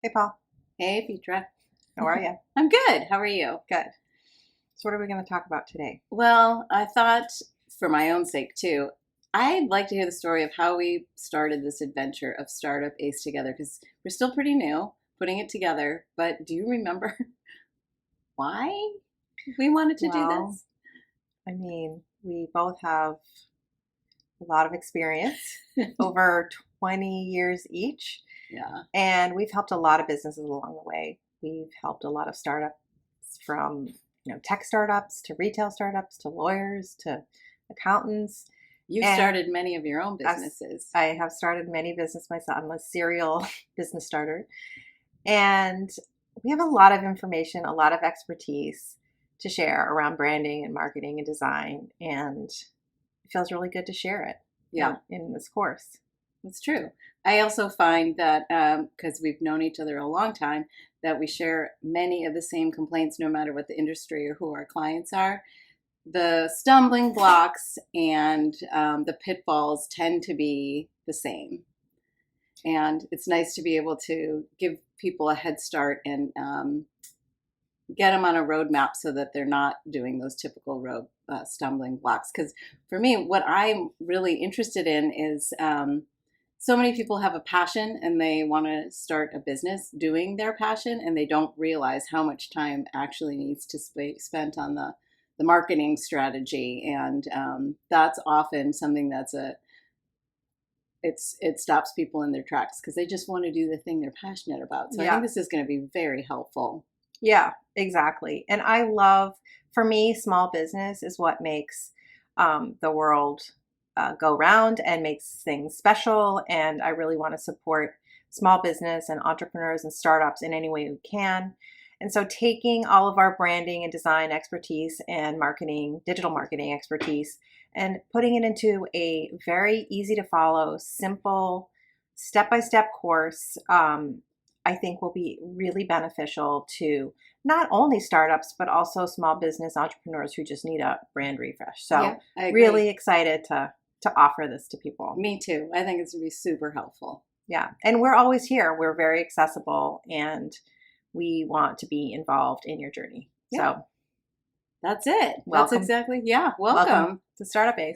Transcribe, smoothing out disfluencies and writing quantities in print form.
Hey, Paul. Hey, Petra. How are you? I'm good. How are you? Good. So, what are we going to talk about today? Well, I thought for my own sake too, I'd like to hear the story of how we started this adventure of Startup Ace together because we're still pretty new putting it together. But do you remember why we wanted to do Well, this? we both have a lot of experience, over 20 years each, Yeah. and we've helped a lot of businesses along the way. We've helped a lot of startups from, tech startups to retail startups to lawyers to accountants. You And started many of your own I've- businesses. I have started many business myself. I'm a serial business starter. And we have a lot of information, a lot of expertise to share around branding and marketing and design. And it feels really good to share it Yeah, in this course. that's true. I also find that because we've known each other a long time, that we share many of the same complaints no matter what the industry or who our clients are. The stumbling blocks and the pitfalls tend to be the same. And it's nice to be able to give people a head start and get them on a roadmap so that they're not doing those typical road stumbling blocks. Because for me, what I'm really interested in is so many people have a passion and they want to start a business doing their passion, and they don't realize how much time actually needs to spent on the marketing strategy. And that's often something it stops people in their tracks because they just want to do the thing they're passionate about. So I think Yeah. this is going to be very helpful. Yeah, exactly. And for me, small business is what makes the world go round and makes things special. And I really want to support small business and entrepreneurs and startups in any way we can. And so taking all of our branding and design expertise and marketing, digital marketing expertise, and putting it into a very easy to follow, simple, step-by-step course, I think will be really beneficial to not only startups, but also small business entrepreneurs who just need a brand refresh. So Yeah, I agree. really excited to offer this to people. Me too. I think it's going to be super helpful. Yeah. And we're always here. We're very accessible and we want to be involved in your journey. Yeah. So That's it. welcome. That's exactly. Yeah. Welcome to Startup Ace.